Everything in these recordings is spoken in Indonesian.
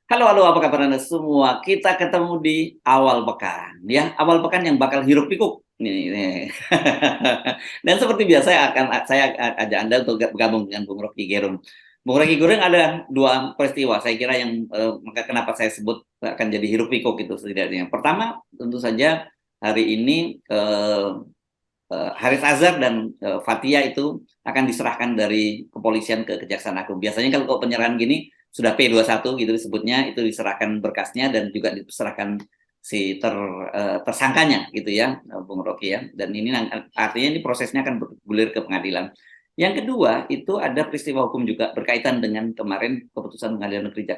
Halo, halo, apa kabar Anda semua? Kita ketemu di awal pekan, ya. Awal pekan yang bakal hiruk pikuk. Nih. Dan seperti biasa saya ajak Anda untuk bergabung dengan Bung Rocky Gerung. Bung Rocky Gerung ada dua peristiwa, saya kira yang maka kenapa saya sebut akan jadi hiruk pikuk itu setidaknya. Pertama, tentu saja hari ini Haris Azhar dan Fathia itu akan diserahkan dari kepolisian ke Kejaksaan Agung. Biasanya kalau penyerahan gini sudah P21 gitu disebutnya, itu diserahkan berkasnya dan juga diserahkan si tersangkanya gitu ya, Bung Rocky ya. Dan ini artinya ini prosesnya akan bergulir ke pengadilan. Yang kedua itu ada peristiwa hukum juga berkaitan dengan kemarin keputusan Pengadilan Negeri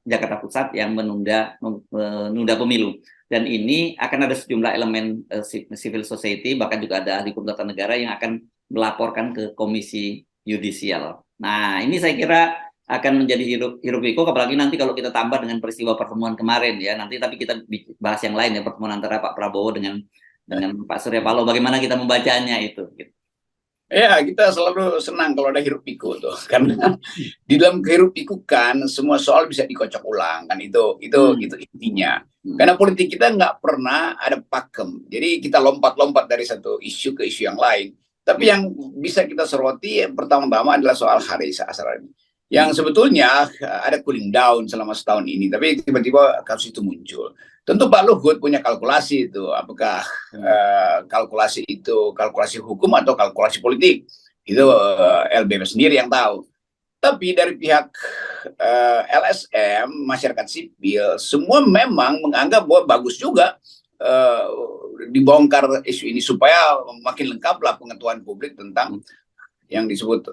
Jakarta Pusat yang menunda pemilu. Dan ini akan ada sejumlah elemen civil society, bahkan juga ada ahli hukum tata negara yang akan melaporkan ke Komisi Yudisial. Nah, ini saya kira akan menjadi hiruk pikuk, apalagi nanti kalau kita tambah dengan peristiwa pertemuan kemarin ya. Nanti tapi kita bahas yang lain ya, pertemuan antara Pak Prabowo dengan Pak Surya Paloh. Bagaimana kita membacanya itu? Gitu. Ya, kita selalu senang kalau ada hiruk pikuk tuh, karena di dalam hiruk pikuk kan semua soal bisa dikocok ulang kan itu intinya. Karena politik kita nggak pernah ada pakem, jadi kita lompat-lompat dari satu isu ke isu yang lain. Tapi yang bisa kita soroti pertama-tama adalah soal Haris Azhar yang sebetulnya ada cooling down selama setahun ini, tapi tiba-tiba kasus itu muncul. Tentu Pak Luhut punya kalkulasi itu, apakah kalkulasi itu kalkulasi hukum atau kalkulasi politik, itu LBP sendiri yang tahu. Tapi dari pihak LSM, masyarakat sipil, semua memang menganggap bahwa bagus juga dibongkar isu ini supaya makin lengkaplah pengetahuan publik tentang yang disebut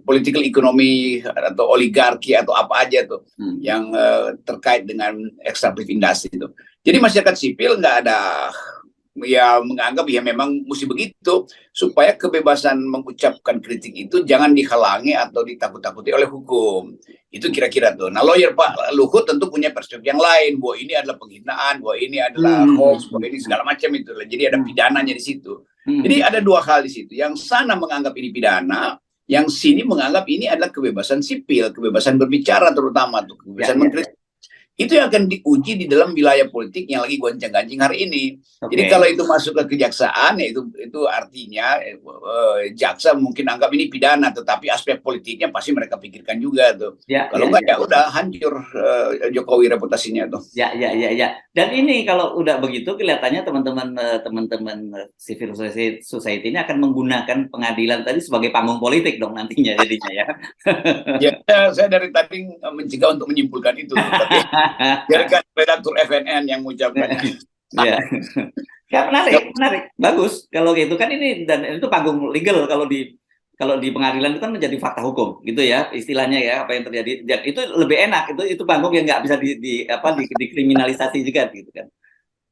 political economy atau oligarki atau apa aja tuh yang terkait dengan extractive industry itu. Jadi masyarakat sipil nggak ada ya menganggap ya memang mesti begitu supaya kebebasan mengucapkan kritik itu jangan dihalangi atau ditakut-takuti oleh hukum. Itu kira-kira tuh. Nah, lawyer Pak Luhut tentu punya perspektif yang lain, bahwa ini adalah penghinaan, bahwa ini adalah hoax, bahwa ini segala macam itu. Jadi ada pidananya di situ. Jadi ada dua hal di situ. Yang sana menganggap ini pidana, yang sini menganggap ini adalah kebebasan sipil, kebebasan berbicara terutama tuh, kebebasan mengkritik. Itu yang akan diuji di dalam wilayah politik yang lagi goncang-ganjing hari ini. Jadi kalau itu masuk ke kejaksaan, ya itu artinya jaksa mungkin anggap ini pidana, tetapi aspek politiknya pasti mereka pikirkan juga tuh. Kalau enggak ya udah hancur Jokowi reputasinya tuh. Ya. Dan ini kalau udah begitu kelihatannya teman-teman civil society ini akan menggunakan pengadilan tadi sebagai panggung politik dong nantinya jadinya ya. Ya, saya dari tadi mencegah untuk menyimpulkan itu, tapi biarkan redaktur FNN yang mengucapkannya. Ya. Ya, menarik, bagus kalau gitu kan ini, dan itu panggung legal kalau di pengadilan itu kan menjadi fakta hukum gitu ya istilahnya ya, apa yang terjadi, dan itu lebih enak, itu panggung yang nggak bisa dikriminalisasi juga gitu kan.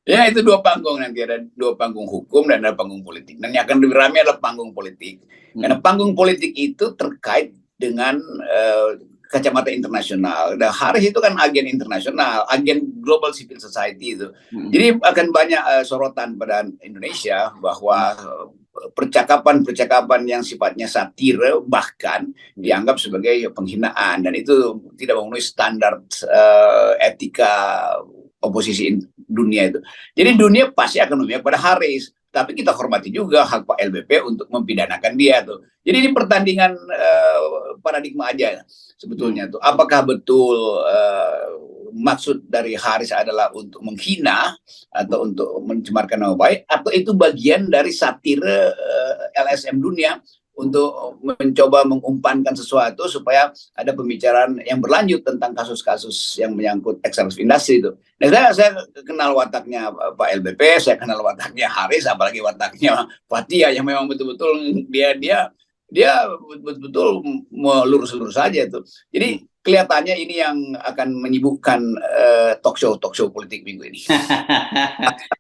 Ya, itu dua panggung, nanti ada dua panggung hukum dan ada panggung politik, dan yang akan lebih ramai adalah panggung politik. Karena panggung politik itu terkait dengan kacamata internasional. Dan Haris itu kan agen internasional, agen global civil society itu. Jadi akan banyak sorotan pada Indonesia bahwa percakapan-percakapan yang sifatnya satire bahkan dianggap sebagai penghinaan, dan itu tidak memenuhi standar etika oposisi dunia itu. Jadi dunia pasti akan memihak pada Haris, tapi kita hormati juga hak Pak LBP untuk mempidanakan dia tuh. Jadi ini pertandingan paradigma aja sebetulnya tuh. Apakah betul maksud dari Haris adalah untuk menghina atau untuk mencemarkan nama baik, atau itu bagian dari satire LSM dunia untuk mencoba mengumpankan sesuatu supaya ada pembicaraan yang berlanjut tentang kasus-kasus yang menyangkut extractive industry itu. Nah, saya kenal wataknya Pak LBP, saya kenal wataknya Haris, apalagi wataknya Fathia yang memang betul-betul dia betul-betul melurus-lurus saja tuh. Jadi kelihatannya ini yang akan menyibukkan talk show politik minggu ini.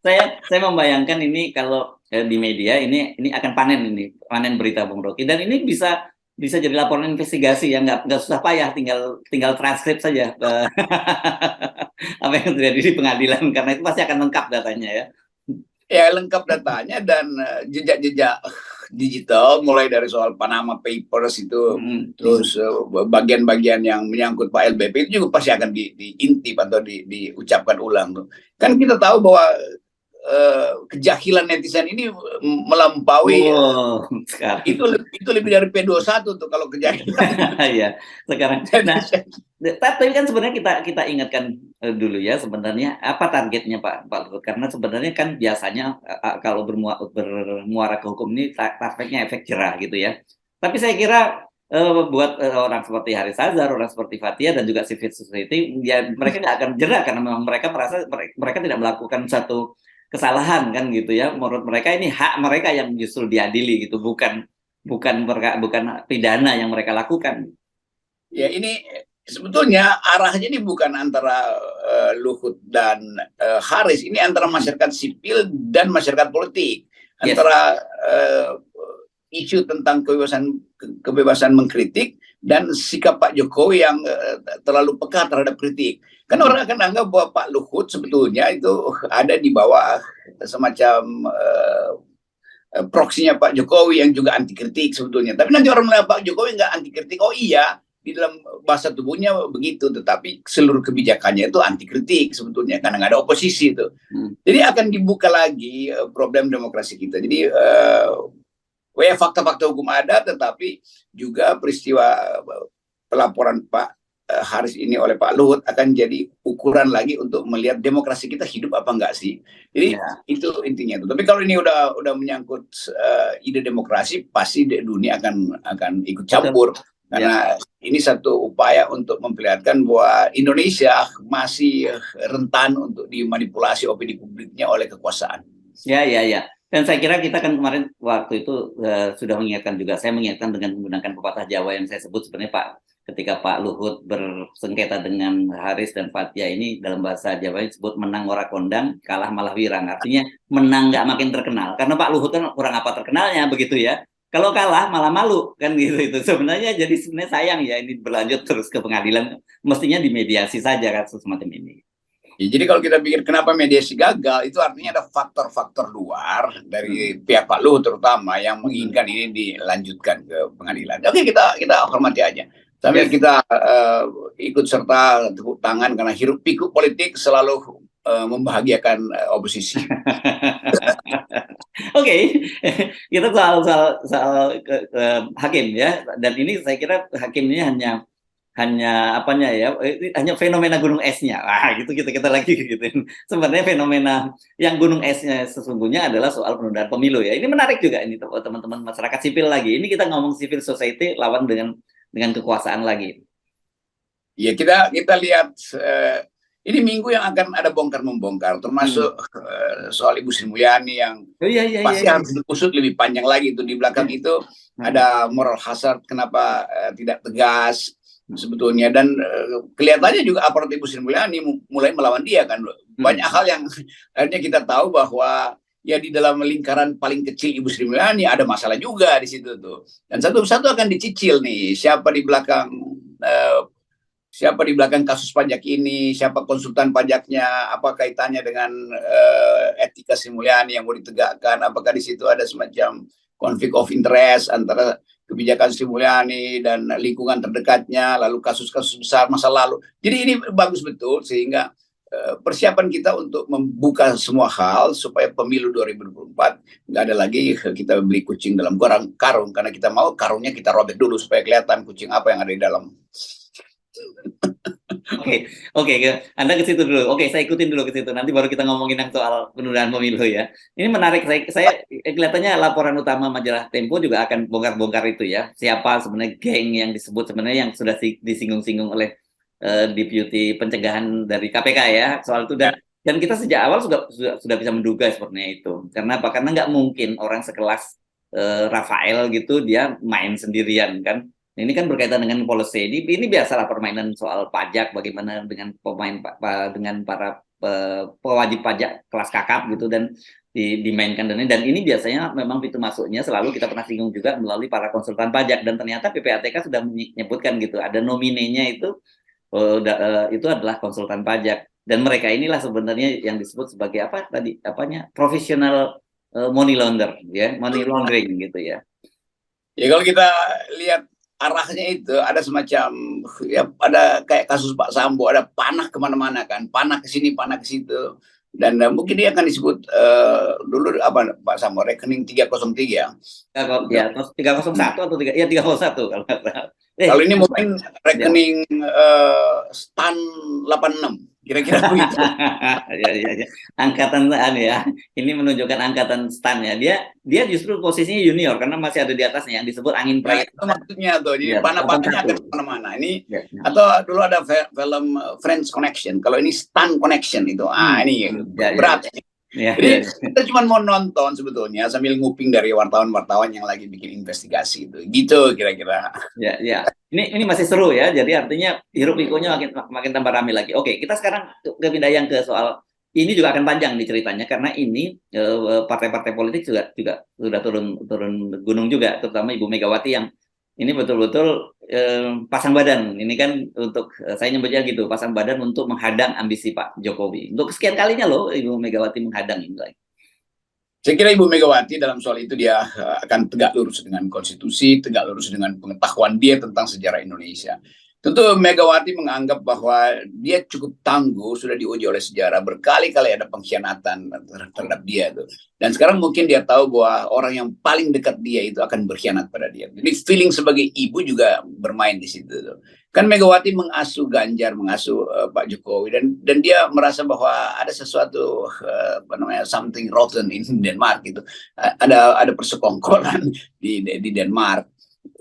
saya membayangkan ini kalau di media ini akan panen berita Bung Rocky, dan ini bisa jadi laporan investigasi yang nggak susah payah, tinggal transkrip saja apa yang terjadi di pengadilan, karena itu pasti akan lengkap datanya ya. Ya, lengkap datanya dan jejak-jejak digital, mulai dari soal Panama Papers itu, terus bagian-bagian yang menyangkut Pak LBP itu juga pasti akan diintip atau diucapkan ulang tuh. Kan kita tahu bahwa kejahilan netizen ini melampaui sekarang itu lebih dari P21 tuh kalau kejahilan. ya sekarang. Nah, tapi kan sebenarnya kita ingatkan dulu ya, sebenarnya apa targetnya Pak Luhut, karena sebenarnya kan biasanya kalau bermuara ke hukum ini targetnya efek jerah gitu ya. Tapi saya kira buat orang seperti Haris Azhar, orang seperti Fathia dan juga civil society, ya mereka nggak akan jerah karena memang mereka merasa mereka tidak melakukan satu kesalahan kan gitu ya. Menurut mereka ini hak mereka yang justru diadili gitu, bukan pidana yang mereka lakukan. Ya, ini sebetulnya arahnya ini bukan antara Luhut dan Haris, ini antara masyarakat sipil dan masyarakat politik, antara isu tentang kebebasan mengkritik dan sikap Pak Jokowi yang terlalu peka terhadap kritik. Kan orang akan anggap bahwa Pak Luhut sebetulnya itu ada di bawah semacam proksinya Pak Jokowi yang juga anti kritik sebetulnya. Tapi nanti orang melihat Pak Jokowi nggak anti kritik, oh iya, di dalam bahasa tubuhnya begitu, tetapi seluruh kebijakannya itu anti kritik sebetulnya karena nggak ada oposisi itu. Jadi akan dibuka lagi problem demokrasi kita. Jadi fakta-fakta hukum ada, tetapi juga peristiwa pelaporan Pak Haris ini oleh Pak Luhut akan jadi ukuran lagi untuk melihat demokrasi kita hidup apa enggak sih. Jadi itu intinya itu. Tapi kalau ini udah menyangkut ide demokrasi, pasti dunia akan ikut campur. Karena ini satu upaya untuk memperlihatkan bahwa Indonesia masih rentan untuk dimanipulasi opini publiknya oleh kekuasaan. Ya. Dan saya kira kita kan kemarin waktu itu sudah mengingatkan juga, saya mengingatkan dengan menggunakan pepatah Jawa yang saya sebut sebenarnya ketika Pak Luhut bersengketa dengan Haris dan Fathia ini, dalam bahasa Jawa disebut menang ora kondang, kalah malah wirang. Artinya menang nggak makin terkenal, karena Pak Luhut kan kurang apa terkenalnya begitu ya. Kalau kalah malah malu kan gitu itu. Sebenarnya sayang ya ini berlanjut terus ke pengadilan, mestinya dimediasi saja kan semacam ini. Ya, jadi kalau kita pikir kenapa mediasi gagal, itu artinya ada faktor-faktor luar dari pihak Pak Luhut terutama yang menginginkan ini dilanjutkan ke pengadilan. Oke, kita hormati aja. Tapi kita ikut serta tepuk tangan karena hiruk pikuk politik selalu membahagiakan oposisi. Oke, kita soal hakim ya, dan ini saya kira hakim ini hanya apanya ya, hanya fenomena gunung esnya. Gitu kita lagi gitu. Sebenarnya fenomena yang gunung esnya sesungguhnya adalah soal penundaan pemilu ya. Ini menarik juga ini teman-teman masyarakat sipil lagi. Ini kita ngomong civil society lawan dengan kekuasaan lagi. Ya, kita lihat ini minggu yang akan ada bongkar-membongkar, termasuk soal Ibu Sri Mulyani yang pasti harus diusut lebih panjang lagi. Itu di belakang itu ada moral hazard, kenapa tidak tegas sebetulnya, dan kelihatannya juga aparat Ibu Sri Mulyani mulai melawan dia kan. Banyak hal yang akhirnya kita tahu bahwa ya di dalam lingkaran paling kecil Ibu Sri Mulyani ada masalah juga di situ tuh. Dan satu-satu akan dicicil nih, siapa di belakang kasus pajak ini, siapa konsultan pajaknya, apa kaitannya dengan etika Sri Mulyani yang mau ditegakkan, apakah di situ ada semacam konflik of interest antara kebijakan Sri Mulyani dan lingkungan terdekatnya, lalu kasus-kasus besar masa lalu. Jadi ini bagus betul, sehingga persiapan kita untuk membuka semua hal supaya pemilu 2024 nggak ada lagi kita beli kucing dalam karung, karena kita mau karungnya kita robek dulu supaya kelihatan kucing apa yang ada di dalam. Oke, Anda ke situ dulu. Oke, saya ikutin dulu ke situ. Nanti baru kita ngomongin yang soal penundaan pemilu ya. Ini menarik. Saya kelihatannya laporan utama majalah Tempo juga akan bongkar-bongkar itu ya. Siapa sebenarnya geng yang disebut sebenarnya yang sudah disinggung-singgung oleh Deputi Pencegahan dari KPK ya soal itu, dan kita sejak awal sudah bisa menduga sepertinya itu. Karena apa? Karena nggak mungkin orang sekelas Rafael gitu dia main sendirian kan. Ini kan berkaitan dengan policy. Ini biasalah permainan soal pajak, bagaimana dengan dengan para pewajib pajak kelas kakap gitu, dan dimainkan dan ini biasanya memang pintu masuknya selalu kita pernah singgung juga melalui para konsultan pajak, dan ternyata PPATK sudah menyebutkan gitu ada nominenya itu adalah konsultan pajak, dan mereka inilah sebenarnya yang disebut sebagai professional money launder, ya, money laundering gitu ya. Ya kalau kita lihat arahnya itu ada semacam ya ada kayak kasus Pak Sambo, ada panah kemana-mana kan, panah ke sini, panah ke situ, dan mungkin dia akan disebut dulu apa Pak Sambo rekening 303. Ya, terus 301 atau 3, ya 301 kalau nggak salah. Kalau ini mungkin ya. rekening stan 86, kira-kira begitu. Ya. Angkatan ya. Ini menunjukkan angkatan stan ya. Dia justru posisinya junior karena masih ada di atasnya yang disebut angin Nah, prayer. itu maksudnya tuh. Jadi Ya, panah-panahnya akan 81. kemana-mana. Ini Ya. atau dulu ada film Friends Connection. Kalau ini Stan Connection itu, ini Ya, berat. ya. Jadi Ya. kita cuma mau nonton sebetulnya sambil nguping dari wartawan-wartawan yang lagi bikin investigasi itu. Gitu kira-kira. Ya. Ini masih seru ya. Jadi artinya hiruk pikuknya makin tambah ramai lagi. Oke, kita sekarang ke pindah yang ke soal ini juga akan panjang nih ceritanya karena ini partai-partai politik juga sudah turun gunung juga, terutama Ibu Megawati yang ini betul-betul pasang badan. Ini kan untuk saya nyebutnya gitu, pasang badan untuk menghadang ambisi Pak Jokowi. Untuk kesekian kalinya loh Ibu Megawati menghadang ini lagi. Saya kira Ibu Megawati dalam soal itu dia akan tegak lurus dengan konstitusi, tegak lurus dengan pengetahuan dia tentang sejarah Indonesia. Tentu Megawati menganggap bahwa dia cukup tangguh, sudah diuji oleh sejarah, berkali-kali ada pengkhianatan terhadap dia itu. Dan sekarang mungkin dia tahu bahwa orang yang paling dekat dia itu akan berkhianat pada dia. Jadi feeling sebagai ibu juga bermain di situ. Kan Megawati mengasuh Ganjar, mengasuh Pak Jokowi, dan dia merasa bahwa ada sesuatu something rotten in Denmark gitu. Ada persekongkolan di Denmark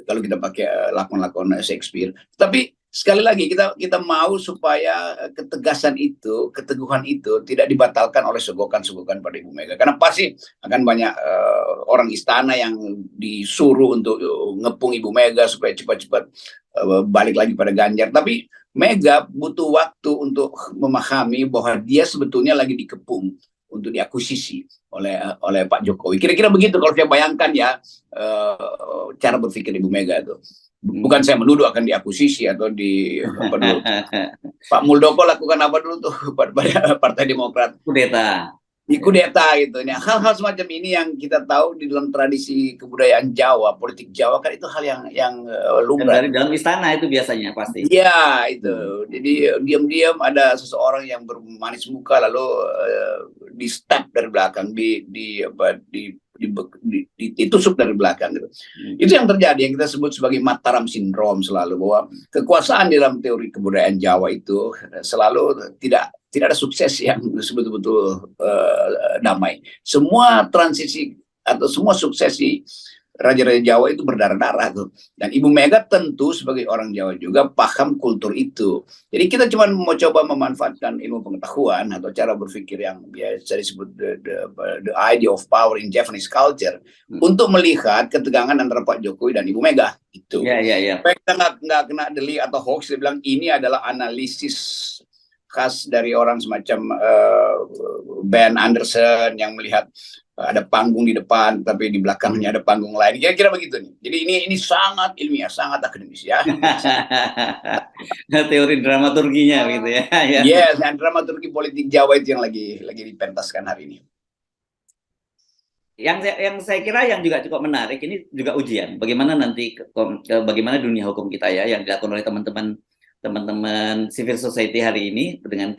kalau kita pakai lakon-lakon Shakespeare. Tapi sekali lagi kita mau supaya ketegasan itu, keteguhan itu tidak dibatalkan oleh sogokan-sogokan pada Ibu Mega. Karena pasti akan banyak orang istana yang disuruh untuk ngepung Ibu Mega supaya cepat-cepat balik lagi pada Ganjar. Tapi Mega butuh waktu untuk memahami bahwa dia sebetulnya lagi dikepung untuk diakuisisi oleh Pak Jokowi. Kira-kira begitu kalau saya bayangkan ya cara berpikir Ibu Mega itu. Bukan saya menuduh akan diakuisisi atau di apa dulu. Pak Muldoko lakukan apa dulu tuh pada Partai Demokrat? Kudeta. Di kudeta gitu. Nah, hal-hal semacam ini yang kita tahu di dalam tradisi kebudayaan Jawa, politik Jawa kan itu hal yang lumrah. Dan dari dalam istana itu biasanya pasti. Iya, itu. Jadi diam-diam ada seseorang yang bermanis muka lalu di step dari belakang, ditusuk dari belakang gitu. Itu yang terjadi yang kita sebut sebagai Mataram Syndrome selalu, bahwa kekuasaan dalam teori kebudayaan Jawa itu selalu tidak ada sukses yang betul-betul damai. Semua transisi atau semua suksesi raja-raja Jawa itu berdarah-darah tuh. Dan Ibu Mega tentu sebagai orang Jawa juga paham kultur itu. Jadi kita cuma mau coba memanfaatkan ilmu pengetahuan atau cara berpikir yang biasa disebut the idea of power in Japanese culture untuk melihat ketegangan antara Pak Jokowi dan Ibu Mega itu. Ya. Supaya kita nggak kena delik atau hoax. Dia bilang ini adalah analisis khas dari orang semacam Ben Anderson yang melihat ada panggung di depan tapi di belakangnya ada panggung lain, kira-kira begitu nih. Jadi ini sangat ilmiah, sangat akademis ya. Teori dramaturginya gitu ya. Yes, dan dramaturgi politik Jawa itu yang lagi dipentaskan hari ini. Yang saya kira yang juga cukup menarik ini juga ujian bagaimana nanti bagaimana dunia hukum kita ya yang dilakukan oleh teman-teman civil society hari ini dengan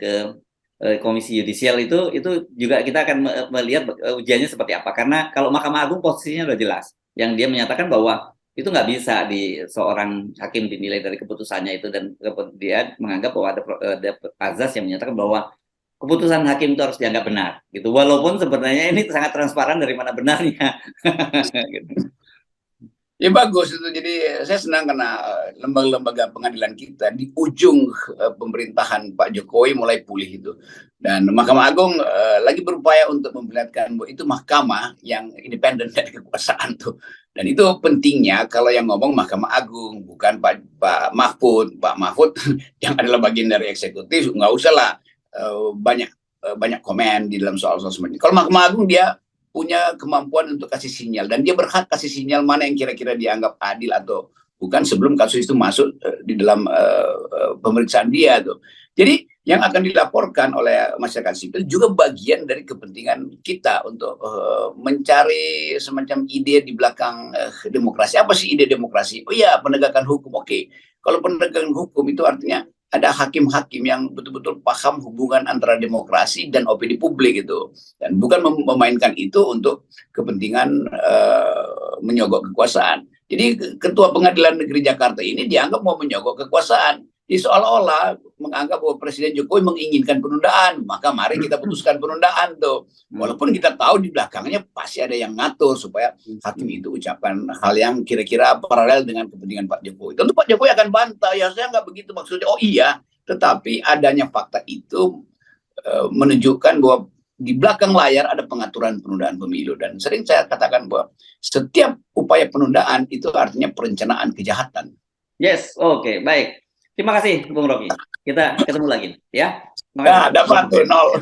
Komisi Yudisial itu juga kita akan melihat ujiannya seperti apa, karena kalau Mahkamah Agung posisinya sudah jelas yang dia menyatakan bahwa itu nggak bisa di seorang hakim dinilai dari keputusannya itu, dan dia menganggap bahwa ada azas yang menyatakan bahwa keputusan hakim itu harus dianggap benar gitu, walaupun sebenarnya ini sangat transparan dari mana benarnya. Gitu. Ya bagus itu. Jadi saya senang karena lembaga-lembaga pengadilan kita di ujung pemerintahan Pak Jokowi mulai pulih itu. Dan Mahkamah Agung lagi berupaya untuk memperlihatkan bahwa itu mahkamah yang independen dari kekuasaan tuh. Dan itu pentingnya kalau yang ngomong Mahkamah Agung, bukan Pak Mahfud. Pak Mahfud yang adalah bagian dari eksekutif, nggak usah lah banyak komen di dalam soal-soal seperti ini. Kalau Mahkamah Agung dia punya kemampuan untuk kasih sinyal, dan dia berhak kasih sinyal mana yang kira-kira dianggap adil atau bukan sebelum kasus itu masuk di dalam pemeriksaan dia tuh. Jadi yang akan dilaporkan oleh masyarakat sipil juga bagian dari kepentingan kita untuk mencari semacam ide di belakang demokrasi. Apa sih ide demokrasi? Oh ya, penegakan hukum. Oke, kalau penegakan hukum itu artinya ada hakim-hakim yang betul-betul paham hubungan antara demokrasi dan opini publik itu, dan bukan memainkan itu untuk kepentingan menyogok kekuasaan. Jadi ketua pengadilan negeri Jakarta ini dianggap mau menyogok kekuasaan. Jadi seolah-olah menganggap bahwa Presiden Jokowi menginginkan penundaan, maka mari kita putuskan penundaan tuh. Walaupun kita tahu di belakangnya pasti ada yang ngatur supaya hakim itu ucapkan hal yang kira-kira paralel dengan kepentingan Pak Jokowi. Tentu Pak Jokowi akan bantah, ya saya nggak begitu maksudnya. Oh iya, tetapi adanya fakta itu menunjukkan bahwa di belakang layar ada pengaturan penundaan pemilu. Dan sering saya katakan bahwa setiap upaya penundaan itu artinya perencanaan kejahatan. Yes, oke, baik. Terima kasih, Bung Rocky. Kita ketemu lagi, ya. Nah, dapat tuh 0.